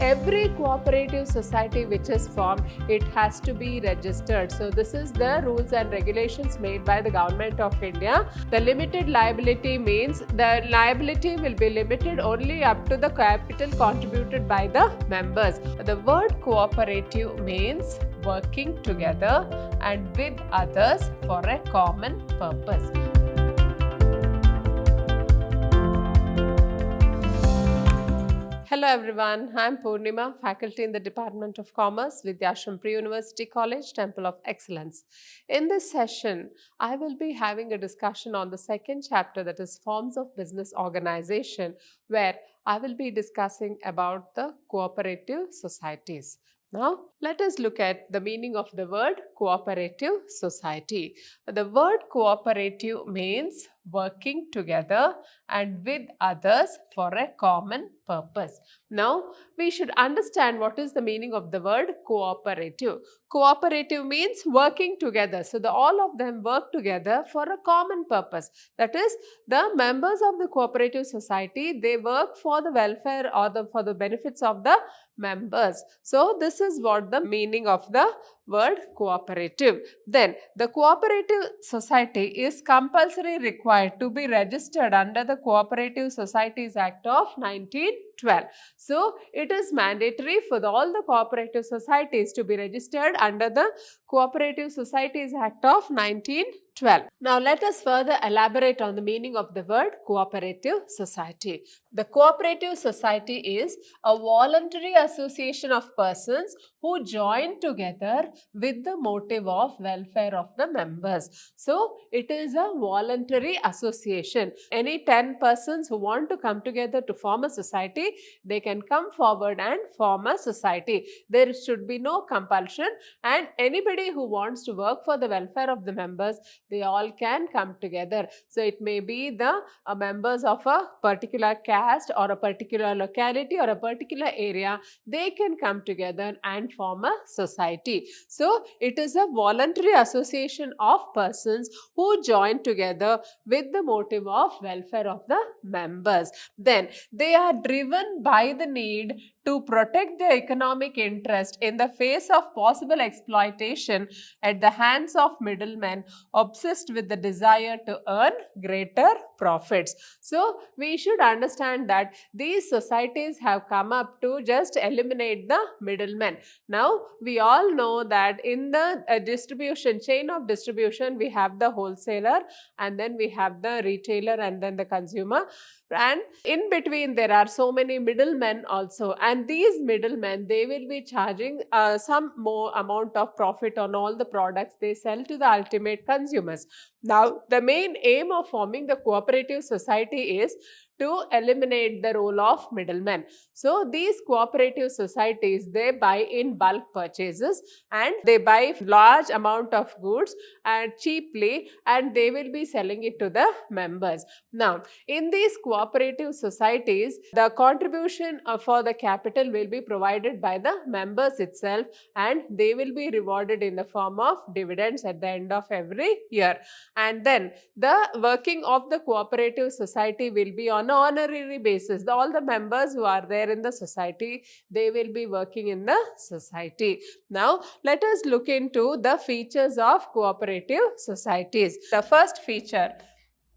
every cooperative society which is formed, it has to be registered. So this is the rules and regulations made by the Government of India. The limited liability means the liability will be limited only up to the capital contributed by the members. The word cooperative means working together and with others for a common purpose. Hello everyone, I am Purnima, faculty in the Department of Commerce, Vidhyaashram Pre-University College, Temple of Excellence. In this session, I will be having a discussion on the second chapter, that is Forms of Business Organization, where I will be discussing about the cooperative societies. Now, let us look at the meaning of the word cooperative society. The word cooperative means working together and with others for a common purpose. Now, we should understand what is the meaning of the word cooperative. Cooperative means working together. So, all of them work together for a common purpose. That is, the members of the cooperative society, they work for the welfare or for the benefits of the members. So, this is what the meaning of the word cooperative. Then, the cooperative society is compulsory required to be registered under the Cooperative Societies Act of 1912. So, it is mandatory for all the cooperative societies to be registered under the Cooperative Societies Act of 1912. Now, let us further elaborate on the meaning of the word cooperative society. The cooperative society is a voluntary association of persons who join together with the motive of welfare of the members. So, it is a voluntary association. Any 10 persons who want to come together to form a society, they can come forward and form a society. There should be no compulsion, and anybody who wants to work for the welfare of the members, they all can come together. So, it may be the members of a particular caste or a particular locality or a particular area, they can come together and form a society. So, it is a voluntary association of persons who join together with the motive of welfare of the members. Then, they are driven by the need to protect their economic interest in the face of possible exploitation at the hands of middlemen obsessed with the desire to earn greater profits. So, we should understand that these societies have come up to just eliminate the middlemen. Now, we all know that in the chain of distribution, we have the wholesaler, and then we have the retailer, and then the consumer. And in between, there are so many middlemen also, and these middlemen, they will be charging some more amount of profit on all the products they sell to the ultimate consumers. Now, the main aim of forming the cooperative society is to eliminate the role of middlemen. So, these cooperative societies, they buy in bulk purchases and they buy large amount of goods and cheaply, and they will be selling it to the members. Now, in these cooperative societies, the contribution for the capital will be provided by the members itself, and they will be rewarded in the form of dividends at the end of every year. And then the working of the cooperative society will be on an honorary basis. All the members who are there in the society, they will be working in the society. Now, let us look into the features of cooperative societies. The first feature,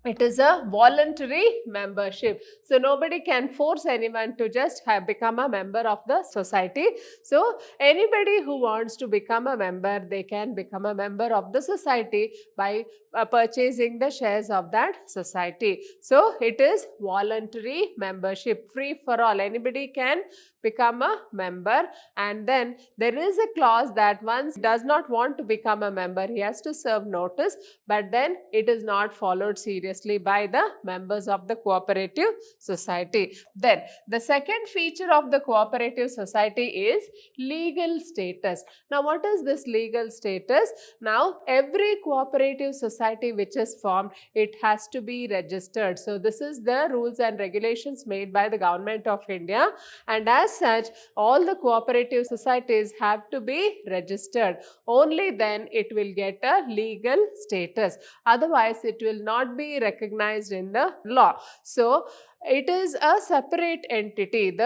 it is a voluntary membership. So, nobody can force anyone to just become a member of the society. So, anybody who wants to become a member, they can become a member of the society by purchasing the shares of that society. So, it is voluntary membership, free for all. Anybody can become a member, and then there is a clause that once does not want to become a member, he has to serve notice, but then it is not followed seriously by the members of the cooperative society. Then the second feature of the cooperative society is legal status. Now, what is this legal status? Now, every cooperative society which is formed, it has to be registered. So, this is the rules and regulations made by the Government of India, and as such, all the cooperative societies have to be registered. Only then it will get a legal status. Otherwise, it will not be recognized in the law. So, it is a separate entity.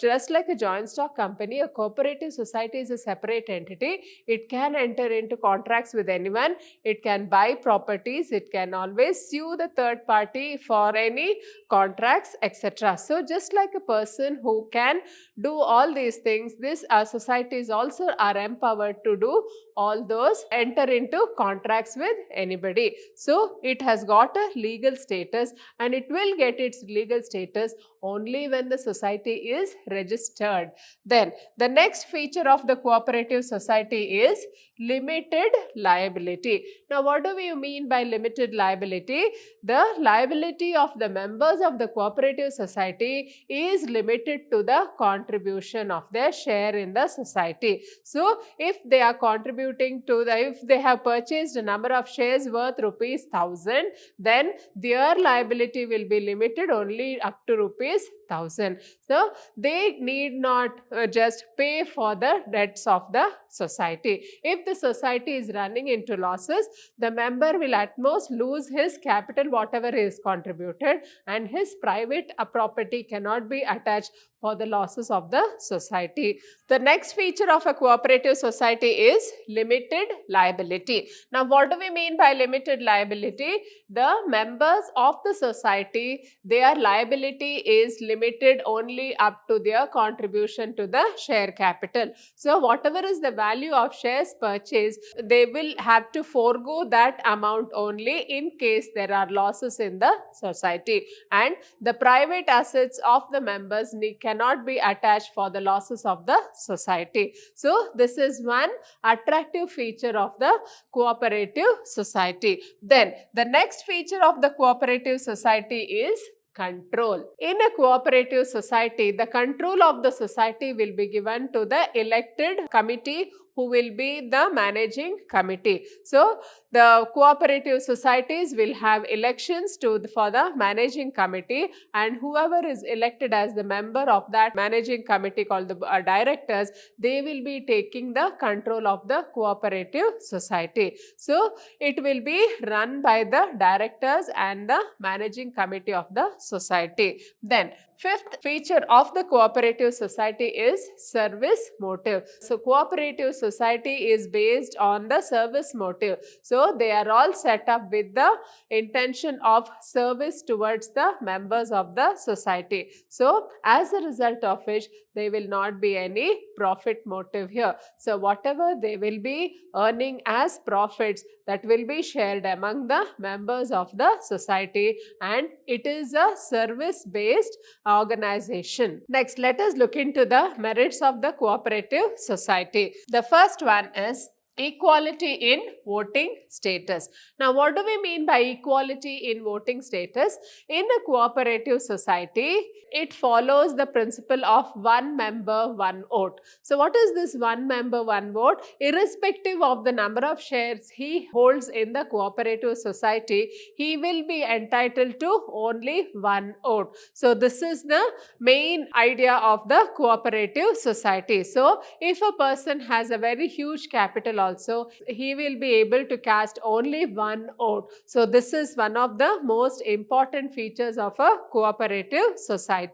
Just like a joint stock company, a cooperative society is a separate entity. It can enter into contracts with anyone. It can buy properties. It can always sue the third party for any contracts, etc. So just like a person who can do all these things, this societies also are empowered to do all those, enter into contracts with anybody. So it has got a legal status, and it will get its legal status only when the society is registered. Then the next feature of the cooperative society is limited liability. Now what do we mean by limited liability? The liability of the members of the cooperative society is limited to the contribution of their share in the society. So if they are contributing to if they have purchased a number of shares worth rupees 1000, then their liability will be limited only up to rupees 1000. So they need not just pay for the debts of the society. If the society is running into losses, the member will at most lose his capital, whatever he has contributed, and his private property cannot be attached for the losses of the society. The next feature of a cooperative society is limited liability. Now what do we mean by limited liability? The members of the society, their liability is limited only up to their contribution to the share capital. So whatever is the value of shares purchased, they will have to forego that amount only in case there are losses in the society, and the private assets of the members cannot be attached for the losses of the society. So this is one attractive feature of the cooperative society. Then the next feature of the cooperative society is control. In a cooperative society, the control of the society will be given to the elected committee, who will be the managing committee. So the cooperative societies will have elections for the managing committee, and whoever is elected as the member of that managing committee, called the directors, they will be taking the control of the cooperative society. So it will be run by the directors and the managing committee of the society. Then fifth feature of the cooperative society is service motive. So cooperative society is based on the service motive. So they are all set up with the intention of service towards the members of the society. So as a result of which, there will not be any profit motive here. So whatever they will be earning as profits, that will be shared among the members of the society, and it is a service based organization. Next, let us look into the merits of the cooperative society. The first one is equality in voting status. Now what do we mean by equality in voting status? In a cooperative society, it follows the principle of one member, one vote. So what is this one member, one vote? Irrespective of the number of shares he holds in the cooperative society, he will be entitled to only one vote. So this is the main idea of the cooperative society. So if a person has a very huge capital also, he will be able to cast only one vote. So this is one of the most important features of a cooperative society.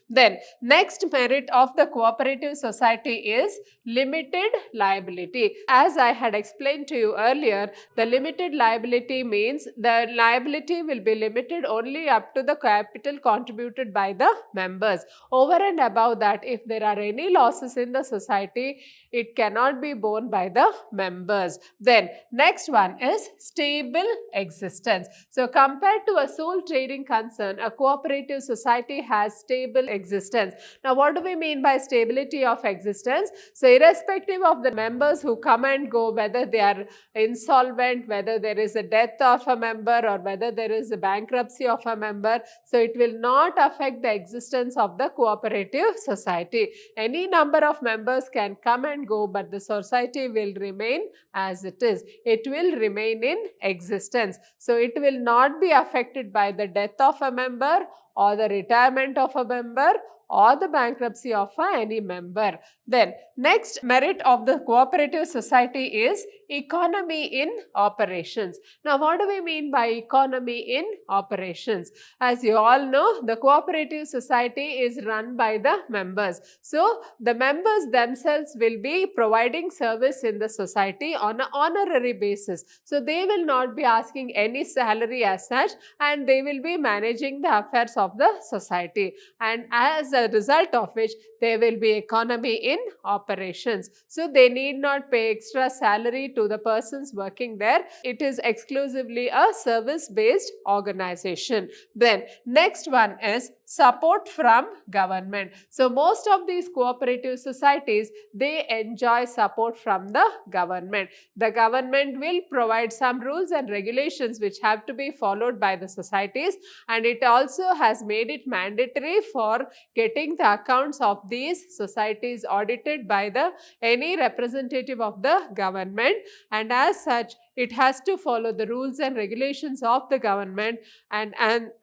Then next merit of the cooperative society is limited liability. As I had explained to you earlier, the limited liability means the liability will be limited only up to the capital contributed by the members. Over and above that, if there are any losses in the society, it cannot be borne by the members. Then next one is stable existence. So compared to a sole trading concern, a cooperative society has stable existence. Now what do we mean by stability of existence? So irrespective of the members who come and go, whether they are insolvent, whether there is a death of a member, or whether there is a bankruptcy of a member, so it will not affect the existence of the cooperative society. Any number of members can come and go, but the society will remain as it is. It will remain in existence. So it will not be affected by the death of a member, or the retirement of a member, or the bankruptcy of any member. Then next merit of the cooperative society is economy in operations. Now what do we mean by economy in operations? As you all know, the cooperative society is run by the members. So the members themselves will be providing service in the society on an honorary basis. So they will not be asking any salary as such, and they will be managing the affairs of the society, and as a result of which there will be economy in operations. So they need not pay extra salary to the persons working there. It is exclusively a service-based organization. Then next one is support from government. So most of these cooperative societies, they enjoy support from the government. The government will provide some rules and regulations which have to be followed by the societies, and it also has made it mandatory for getting the accounts of these societies audited by the any representative of the government, and as such it has to follow the rules and regulations of the government, and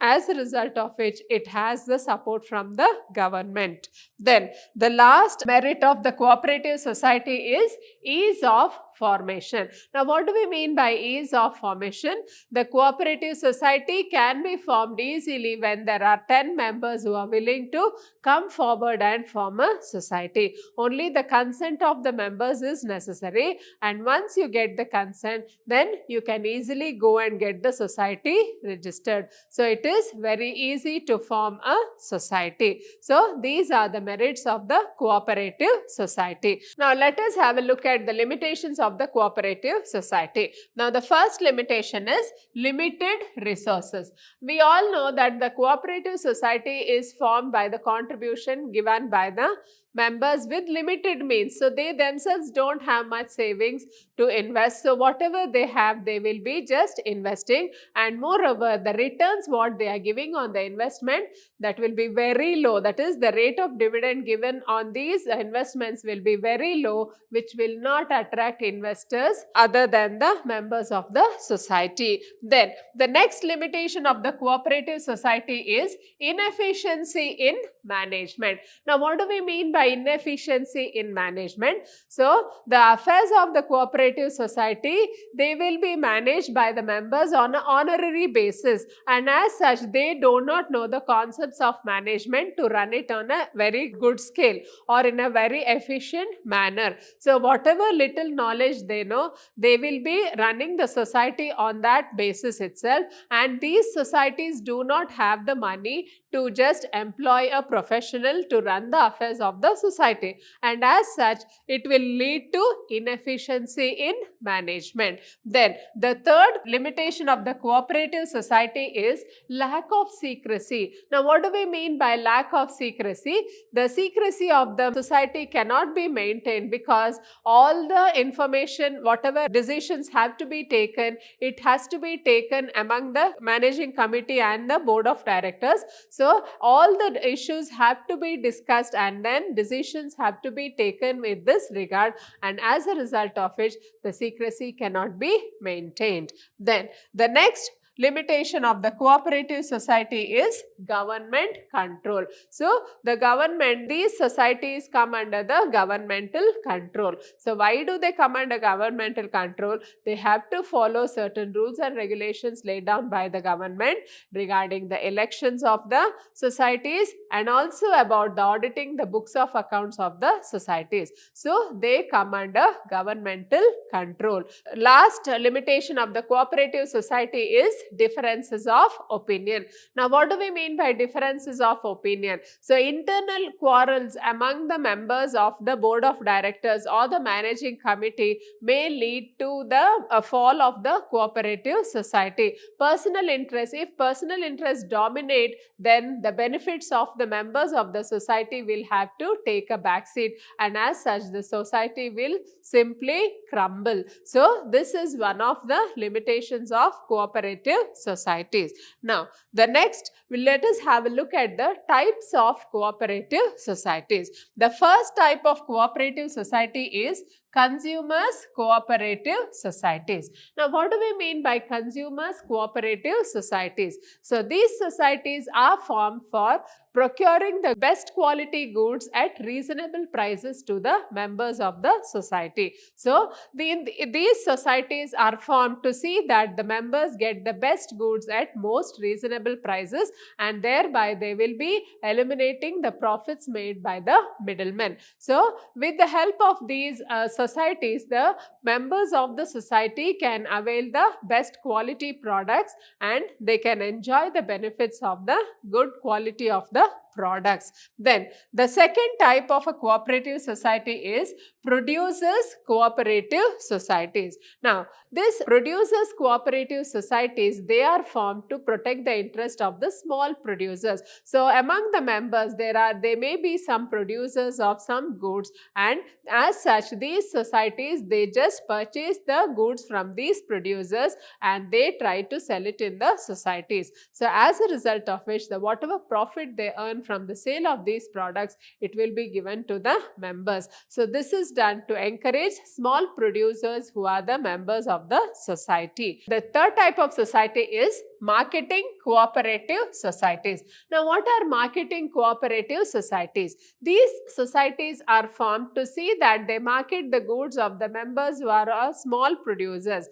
as a result of which it has the support from the government. Then the last merit of the cooperative society is ease of formation. Now what do we mean by ease of formation? The cooperative society can be formed easily when there are 10 members who are willing to come forward and form a society. Only the consent of the members is necessary, and once you get the consent, then you can easily go and get the society registered. So it is very easy to form a society. So these are the merits of the cooperative society. Now let us have a look at the limitations of the cooperative society. Now the first limitation is limited resources. We all know that the cooperative society is formed by the contribution given by the members with limited means. So they themselves don't have much savings to invest. So whatever they have, they will be just investing, and moreover the returns what they are giving on the investment, that will be very low. That is, the rate of dividend given on these investments will be very low, which will not attract investors other than the members of the society. Then the next limitation of the cooperative society is inefficiency in management. Now what do we mean by inefficiency in management? So the affairs of the cooperative society, they will be managed by the members on an honorary basis, and as such they do not know the concepts of management to run it on a very good scale or in a very efficient manner. So whatever little knowledge they know, they will be running the society on that basis itself, and these societies do not have the money to just employ a professional to run the affairs of the society, and as such it will lead to inefficiency in management. Then the third limitation of the cooperative society is lack of secrecy. Now what do we mean by lack of secrecy? The secrecy of the society cannot be maintained because all the information, whatever decisions have to be taken, it has to be taken among the managing committee and the board of directors. So all the issues have to be discussed, and then decisions have to be taken with this regard, and as a result of which the secrecy cannot be maintained. Then the next limitation of the cooperative society is government control. So the government, these societies come under the governmental control. So why do they come under governmental control? They have to follow certain rules and regulations laid down by the government regarding the elections of the societies, and also about the auditing the books of accounts of the societies. So they come under governmental control. Last limitation of the cooperative society is differences of opinion. Now what do we mean by differences of opinion? So internal quarrels among the members of the board of directors or the managing committee may lead to the fall of the cooperative society. Personal interest, if personal interests dominate, then the benefits of the members of the society will have to take a backseat, and as such the society will simply crumble. So this is one of the limitations of cooperative societies. Now the next, let us have a look at the types of cooperative societies. The first type of cooperative society is consumers cooperative societies. Now, what do we mean by consumers cooperative societies? So, these societies are formed for procuring the best quality goods at reasonable prices to the members of the society. So, these societies are formed to see that the members get the best goods at most reasonable prices, and thereby they will be eliminating the profits made by the middlemen. So, with the help of these societies, the members of the society can avail the best quality products and they can enjoy the benefits of the good quality of the products. Then the second type of a cooperative society is producers cooperative societies. Now, these producers cooperative societies, they are formed to protect the interest of the small producers. So, among the members there may be some producers of some goods, and as such these societies, they just purchase the goods from these producers and they try to sell it in the societies. So, as a result of which, the whatever profit they earn from the sale of these products, it will be given to the members. So, this is done to encourage small producers who are the members of the society. The third type of society is marketing cooperative societies. Now, what are marketing cooperative societies? These societies are formed to see that they market the goods of the members who are small producers,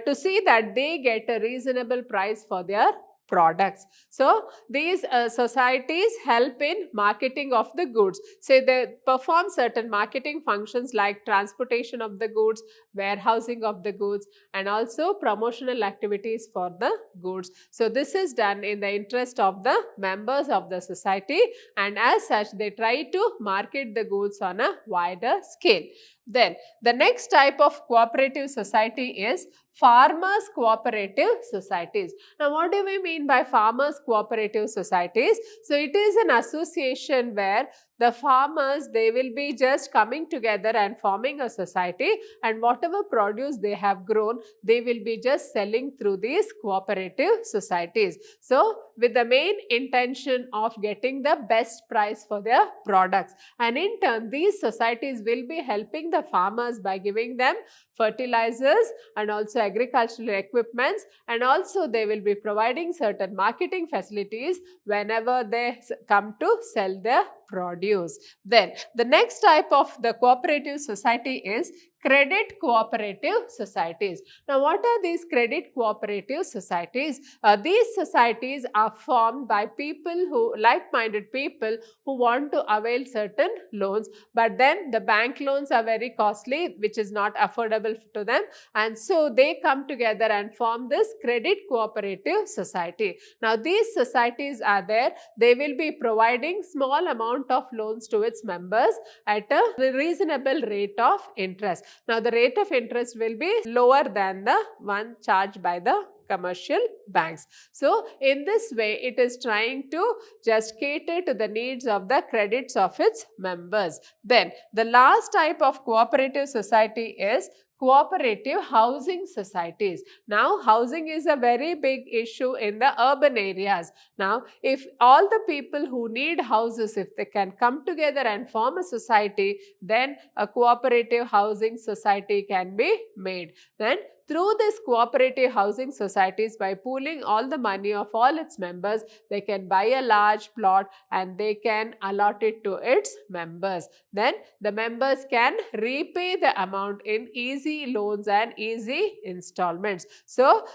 to see that they get a reasonable price for their products. So, these societies help in marketing of the goods. So, they perform certain marketing functions like transportation of the goods, warehousing of the goods, and also promotional activities for the goods. So, this is done in the interest of the members of the society, and as such they try to market the goods on a wider scale. Then the next type of cooperative society is farmers cooperative societies. Now, what do we mean by farmers cooperative societies? So, it is an association where the farmers, they will be just coming together and forming a society, and whatever produce they have grown, they will be just selling through these cooperative societies. So, with the main intention of getting the best price for their products, and in turn these societies will be helping the farmers by giving them fertilizers and also agricultural equipments, and also they will be providing certain marketing facilities whenever they come to sell their produce. Then the next type of the cooperative society is credit cooperative societies. Now, what are these credit cooperative societies? These societies are formed by people who, like-minded people who want to avail certain loans, but then the bank loans are very costly, which is not affordable to them, and so they come together and form this credit cooperative society. Now, these societies are there, they will be providing small amount of loans to its members at a reasonable rate of interest. Now, the rate of interest will be lower than the one charged by the commercial banks. So, in this way, it is trying to just cater to the needs of the credits of its members. Then, the last type of cooperative society is cooperative housing societies. Now, housing is a very big issue in the urban areas. Now, if all the people who need houses, if they can come together and form a society, then a cooperative housing society can be made. Then, through this cooperative housing societies, by pooling all the money of all its members, they can buy a large plot and they can allot it to its members. Then the members can repay the amount in easy loans and easy installments. So,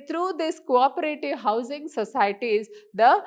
through this cooperative housing societies, the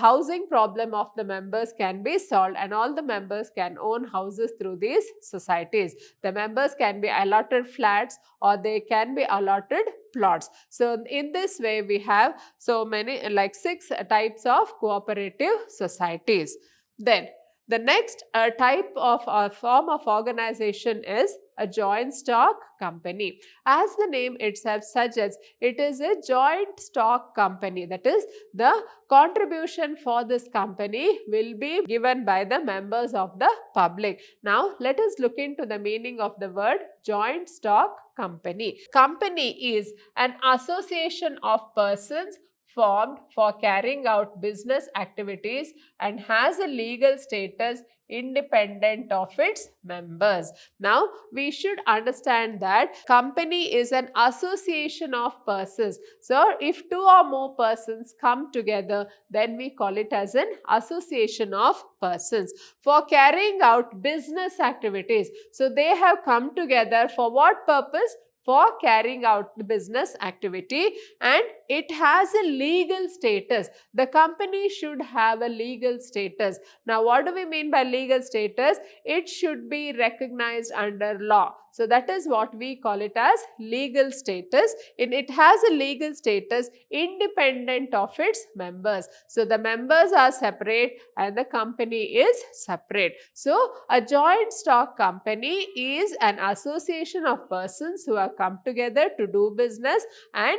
housing problem of the members can be solved, and all the members can own houses through these societies. The members can be allotted flats or they can be allotted plots. So, in this way we have so many, like 6 types of cooperative societies. Then the next type of form of organization is a joint stock company. As the name itself suggests, it is a joint stock company. That is, the contribution for this company will be given by the members of the public. Now, let us look into the meaning of the word joint stock company. Company is an association of persons formed for carrying out business activities and has a legal status independent of its members. Now, we should understand that company is an association of persons. So, if two or more persons come together, then we call it as an association of persons for carrying out business activities. So, they have come together for what purpose? For carrying out the business activity, and it has a legal status. The company should have a legal status. Now, what do we mean by legal status? It should be recognized under law. So, that is what we call it as legal status. It has a legal status independent of its members. So, the members are separate and the company is separate. So, a joint stock company is an association of persons who have come together to do business, and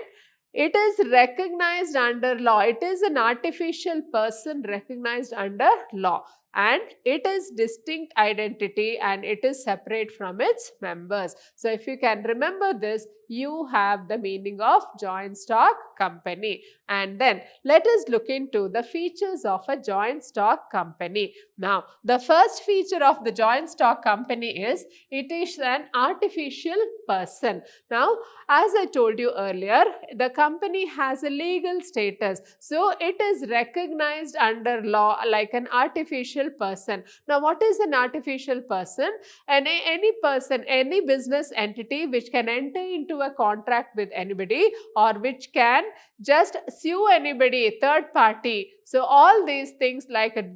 it is recognized under law. It is an artificial person recognized under law, and it is distinct identity and it is separate from its members. So, if you can remember this, you have the meaning of joint stock company. And then let us look into the features of a joint stock company. Now, the first feature of the joint stock company is it is an artificial person. Now, as I told you earlier, the company has a legal status. So, it is recognized under law like an artificial person. Now, what is an artificial person? Any person, any business entity which can enter into a contract with anybody or which can just sue anybody, third party. So, all these things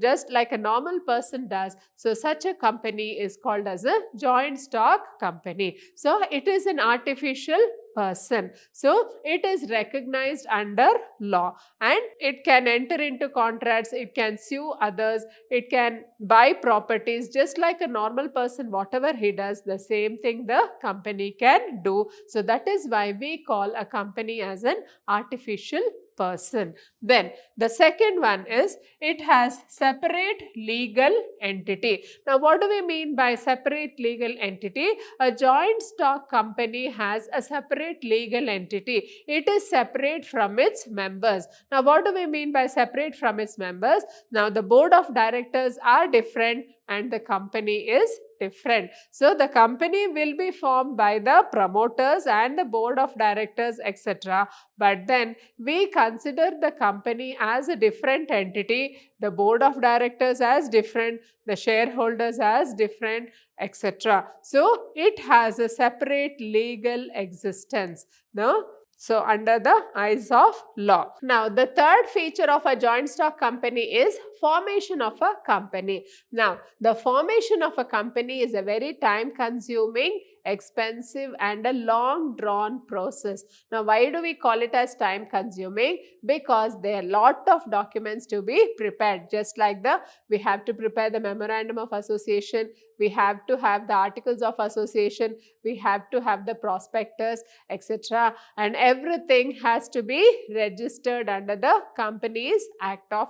just like a normal person does. So, such a company is called as a joint stock company. So, it is an artificial person. So, it is recognized under law and it can enter into contracts, it can sue others, it can buy properties just like a normal person. Whatever he does, the same thing the company can do. So, that is why we call a company as an artificial person. Then the second one is it has separate legal entity. Now, what do we mean by separate legal entity? A joint stock company has a separate legal entity. It is separate from its members. Now, what do we mean by separate from its members? Now, the board of directors are different and the company is different. So, the company will be formed by the promoters and the board of directors, etc. But then we consider the company as a different entity, the board of directors as different, the shareholders as different, etc. So, it has a separate legal existence. No? So, under the eyes of law. Now, the third feature of a joint stock company is formation of a company. Now, the formation of a company is a very time consuming, expensive and a long drawn process. Now, why do we call it as time consuming? Because there are a lot of documents to be prepared. Just like we have to prepare the memorandum of association, we have to have the articles of association, we have to have the prospectus, etc. And everything has to be registered under the Companies Act of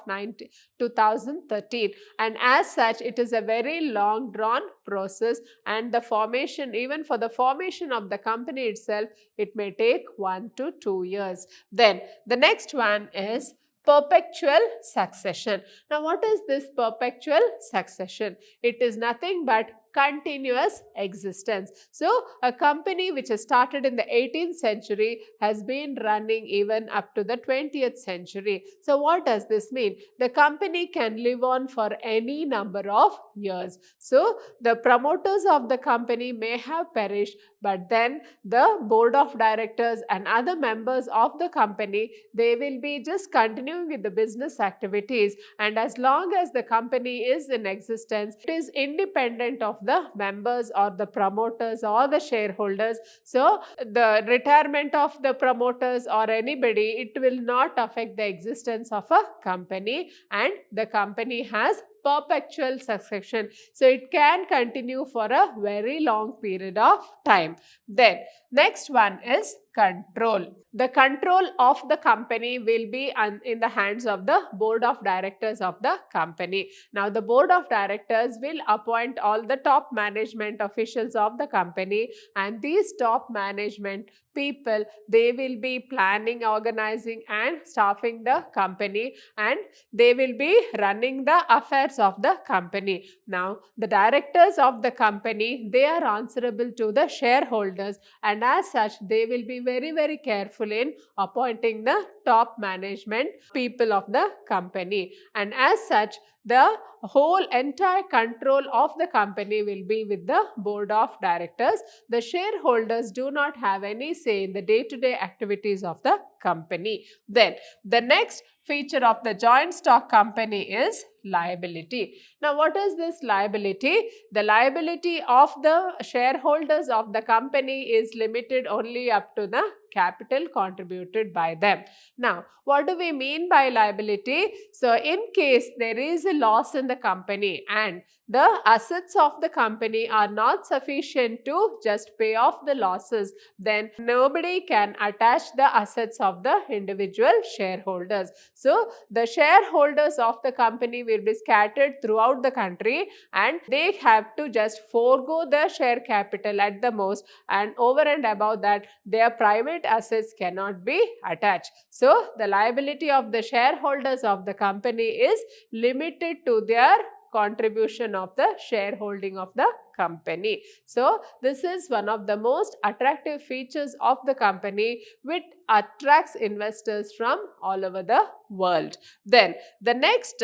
2013. And as such, it is a very long drawn process, and the formation, even for the formation of the company itself, it may take 1 to 2 years. Then the next one is perpetual succession. Now, what is this perpetual succession? It is nothing but continuous existence. So, a company which has started in the 18th century has been running even up to the 20th century. So, what does this mean? The company can live on for any number of years. So, the promoters of the company may have perished, but then the board of directors and other members of the company, they will be just continuing with the business activities, and as long as the company is in existence, it is independent of the members or the promoters or the shareholders. So, the retirement of the promoters or anybody, it will not affect the existence of a company, and the company has perpetual succession. So, it can continue for a very long period of time. Then, next one is control. The control of the company will be in the hands of the board of directors of the company. Now, the board of directors will appoint all the top management officials of the company, and these top management people, they will be planning, organizing and staffing the company, and they will be running the affairs of the company. Now, the directors of the company, they are answerable to the shareholders, and as such, they will be very careful in appointing the top management people of the company, and as such, the whole entire control of the company will be with the board of directors. The shareholders do not have any say in the day-to-day activities of the company. Then the next feature of the joint stock company is liability. Now, what is this liability? The liability of the shareholders of the company is limited only up to the capital contributed by them. Now, what do we mean by liability? So, in case there is a loss in the company and the assets of the company are not sufficient to just pay off the losses, then nobody can attach the assets of the individual shareholders. So, the shareholders of the company will be scattered throughout the country, and they have to just forego the share capital at the most, and over and above that, their private assets cannot be attached. So, the liability of the shareholders of the company is limited to their contribution of the shareholding of the company. So, this is one of the most attractive features of the company, which attracts investors from all over the world. Then, the next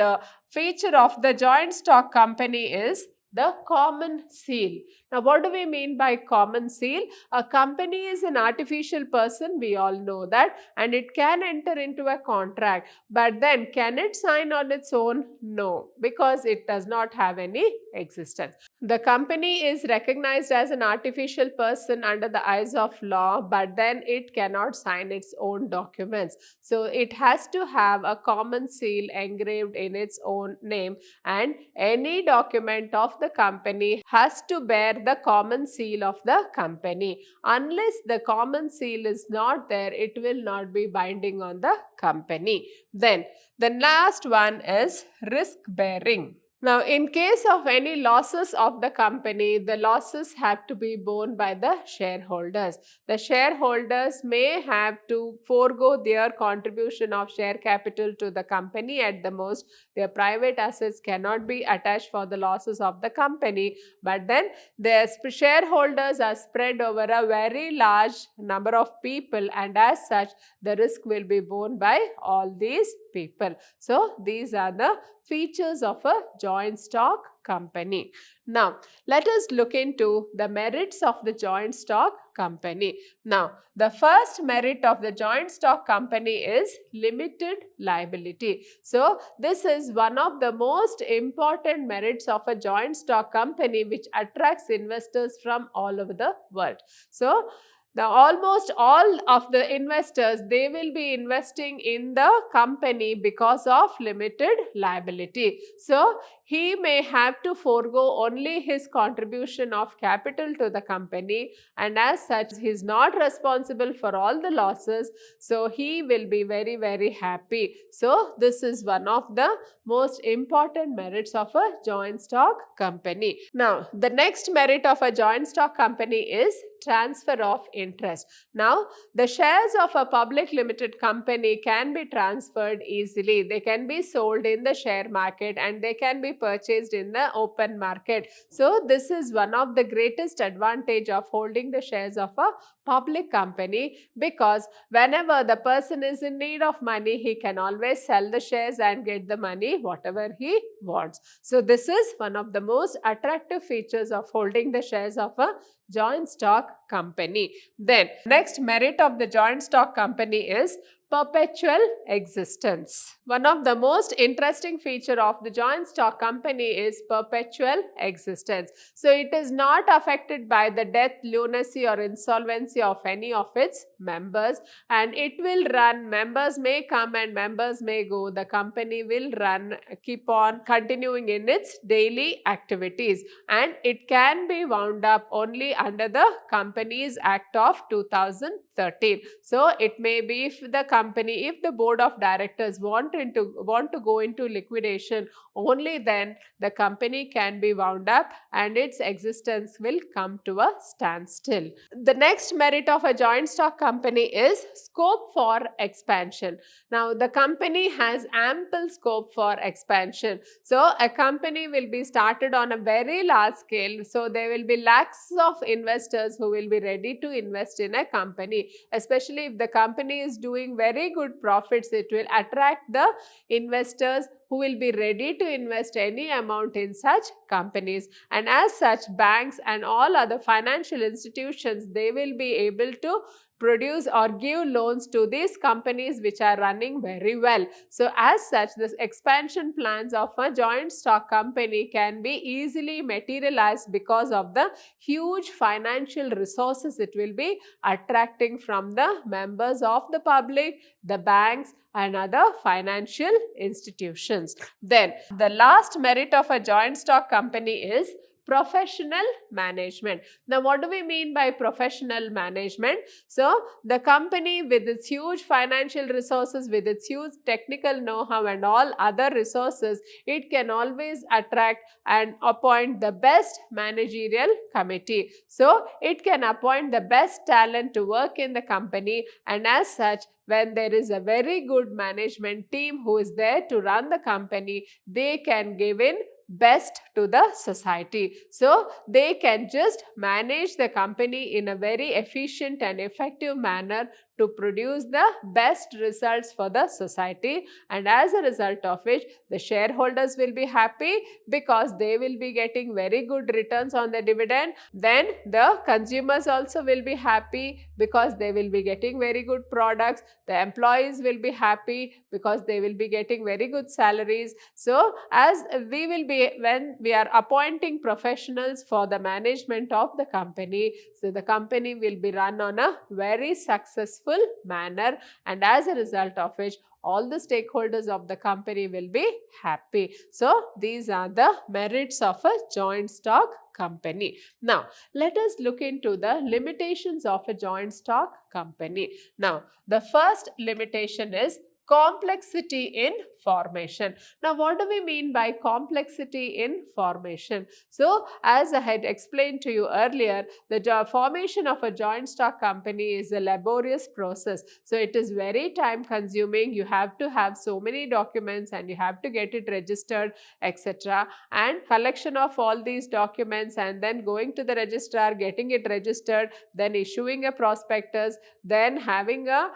feature of the joint stock company is the common seal. Now, what do we mean by common seal? A company is an artificial person, we all know that, and it can enter into a contract, but then can it sign on its own? No, because it does not have any existence. The company is recognized as an artificial person under the eyes of law, but then it cannot sign its own documents. So, it has to have a common seal engraved in its own name, and any document of the company has to bear the common seal of the company. Unless the common seal is not there, it will not be binding on the company. Then, the last one is risk bearing. Now, in case of any losses of the company, the losses have to be borne by the shareholders. The shareholders may have to forego their contribution of share capital to the company at the most. Their private assets cannot be attached for the losses of the company, but then their shareholders are spread over a very large number of people, and as such, the risk will be borne by all these people. So, these are the features of a joint stock company. Now, let us look into the merits of the joint stock company. Now, the first merit of the joint stock company is limited liability. So, this is one of the most important merits of a joint stock company, which attracts investors from all over the world. So, now, almost all of the investors, they will be investing in the company because of limited liability. So, he may have to forego only his contribution of capital to the company, and as such, he is not responsible for all the losses. So, he will be very happy. So, this is one of the most important merits of a joint stock company. Now, the next merit of a joint stock company is transfer of interest. Now, the shares of a public limited company can be transferred easily. They can be sold in the share market and they can be purchased in the open market. So, this is one of the greatest advantage of holding the shares of a public company, because whenever the person is in need of money, he can always sell the shares and get the money whatever he wants. So, this is one of the most attractive features of holding the shares of a joint stock company. Then, next merit of the joint stock company is perpetual existence. One of the most interesting feature of the joint stock company is perpetual existence. So, it is not affected by the death, lunacy or insolvency of any of its members, and it will run. Members may come and members may go. The company will run, keep on continuing in its daily activities, and it can be wound up only under the Companies Act of 2013. So, it may be if the company, if the board of directors want to go into liquidation, only then the company can be wound up and its existence will come to a standstill. The next merit of a joint stock company is scope for expansion. Now, the company has ample scope for expansion. So, a company will be started on a very large scale. So, there will be lakhs of investors who will be ready to invest in a company. Especially if the company is doing very good profits, it will attract the investors who will be ready to invest any amount in such companies. And as such, banks and all other financial institutions, they will be able to produce or give loans to these companies which are running very well. So, as such, this expansion plans of a joint stock company can be easily materialized because of the huge financial resources it will be attracting from the members of the public, the banks, and other financial institutions. Then, the last merit of a joint stock company is professional management. Now, what do we mean by professional management? So, the company with its huge financial resources, with its huge technical know-how and all other resources, it can always attract and appoint the best managerial committee. So, it can appoint the best talent to work in the company, and as such, when there is a very good management team who is there to run the company, they can give in best to the society. So, they can just manage the company in a very efficient and effective manner to produce the best results for the society, and as a result of which the shareholders will be happy because they will be getting very good returns on the dividend. Then the consumers also will be happy because they will be getting very good products. The employees will be happy because they will be getting very good salaries. So, as we will be, when we are appointing professionals for the management of the company, so the company will be run on a very successful manner, and as a result of which all the stakeholders of the company will be happy. So, these are the merits of a joint stock company. Now, let us look into the limitations of a joint stock company. Now, the first limitation is complexity in formation. Now, what do we mean by complexity in formation? So, as I had explained to you earlier, the formation of a joint stock company is a laborious process. So, it is very time consuming. You have to have so many documents and you have to get it registered, etc. And collection of all these documents and then going to the registrar, getting it registered, then issuing a prospectus, then having a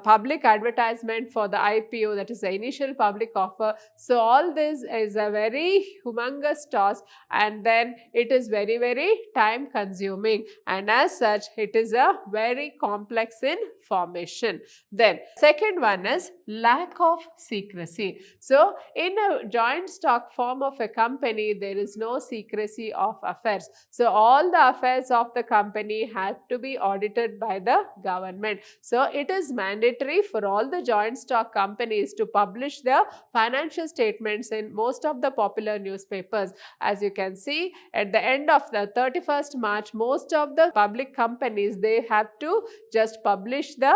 public advertisement for the IPO, that is the initial public offer. So, all this is a very humongous task, and then it is very, very time consuming, and as such it is a very complex in formation. Then second one is lack of secrecy. So, in a joint stock form of a company, there is no secrecy of affairs. So, all the affairs of the company have to be audited by the government. So, it is mandatory for all the joint stock companies to publish their financial statements in most of the popular newspapers. As you can see, at the end of the 31st March, most of the public companies, they have to just publish the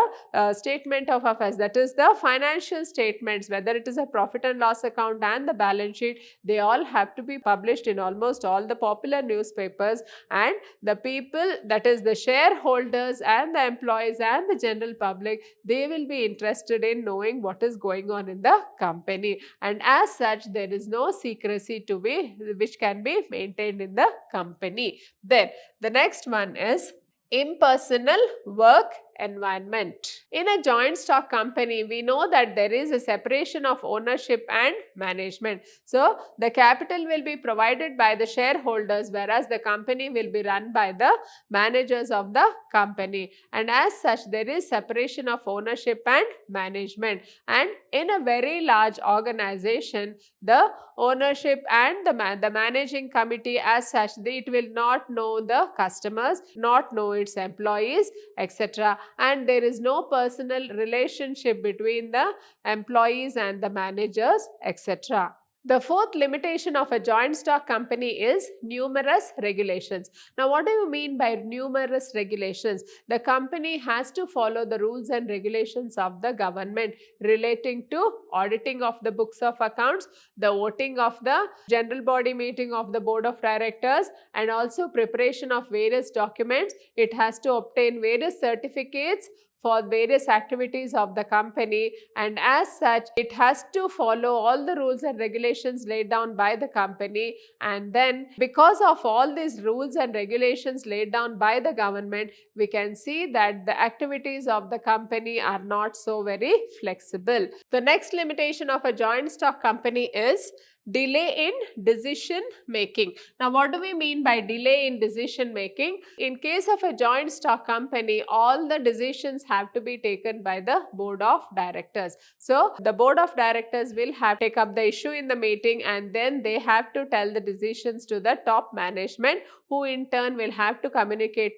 statement of affairs, that is the financial statements, whether it is a profit and loss account and the balance sheet, they all have to be published in almost all the popular newspapers, and the people, that is the shareholders and the employees and the general public, they will be interested in knowing what is going on in the company, and as such there is no secrecy to be which can be maintained in the company. Then the next one is impersonal work environment. In a joint stock company, we know that there is a separation of ownership and management. So, the capital will be provided by the shareholders, whereas the company will be run by the managers of the company, and as such there is separation of ownership and management. And in a very large organization, the ownership and the managing committee as such, it will not know the customers, not know its employees, etc. And there is no personal relationship between the employees and the managers, etc. The fourth limitation of a joint stock company is numerous regulations. Now, what do you mean by numerous regulations? The company has to follow the rules and regulations of the government relating to auditing of the books of accounts, the voting of the general body meeting of the board of directors, and also preparation of various documents. It has to obtain various certificates for various activities of the company, and as such it has to follow all the rules and regulations laid down by the company. And then because of all these rules and regulations laid down by the government, we can see that the activities of the company are not so very flexible. The next limitation of a joint stock company is delay in decision making. Now, what do we mean by delay in decision making? In case of a joint stock company, all the decisions have to be taken by the board of directors. So, the board of directors will have to take up the issue in the meeting, and then they have to tell the decisions to the top management, who in turn will have to communicate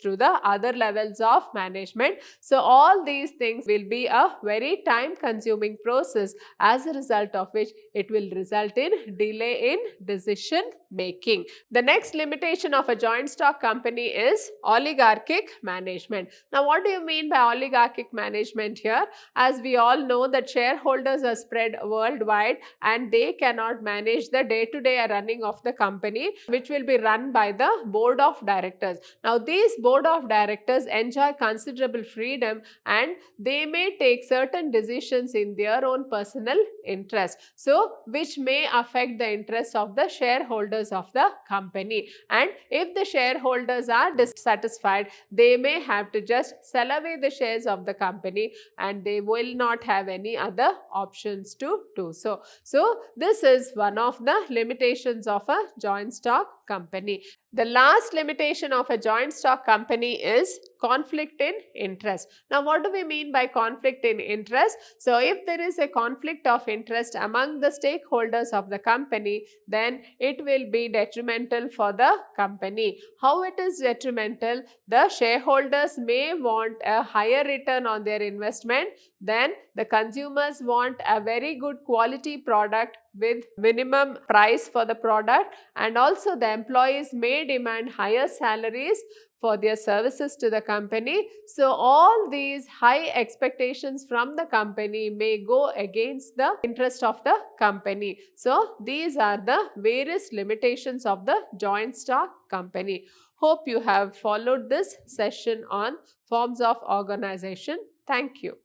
through the other levels of management. So, all these things will be a very time consuming process, as a result of which it will result in delay in decision making. The next limitation of a joint stock company is oligarchic management. Now, what do you mean by oligarchic management here? As we all know that shareholders are spread worldwide and they cannot manage the day-to-day running of the company, which will be run by the board of directors. Now, these board of directors enjoy considerable freedom and they may take certain decisions in their own personal interest, so which may affect the interests of the shareholders of the company. And if the shareholders are dissatisfied, they may have to just sell away the shares of the company and they will not have any other options to do so. So, this is one of the limitations of a joint stock company. The last limitation of a joint stock company is conflict in interest. Now, what do we mean by conflict in interest? So, if there is a conflict of interest among the stakeholders of the company, then it will be detrimental for the company. How it is detrimental? The shareholders may want a higher return on their investment, then the consumers want a very good quality product with minimum price for the product, and also the employees may demand higher salaries for their services to the company. So, all these high expectations from the company may go against the interest of the company. So, these are the various limitations of the joint stock company. Hope you have followed this session on forms of organization. Thank you.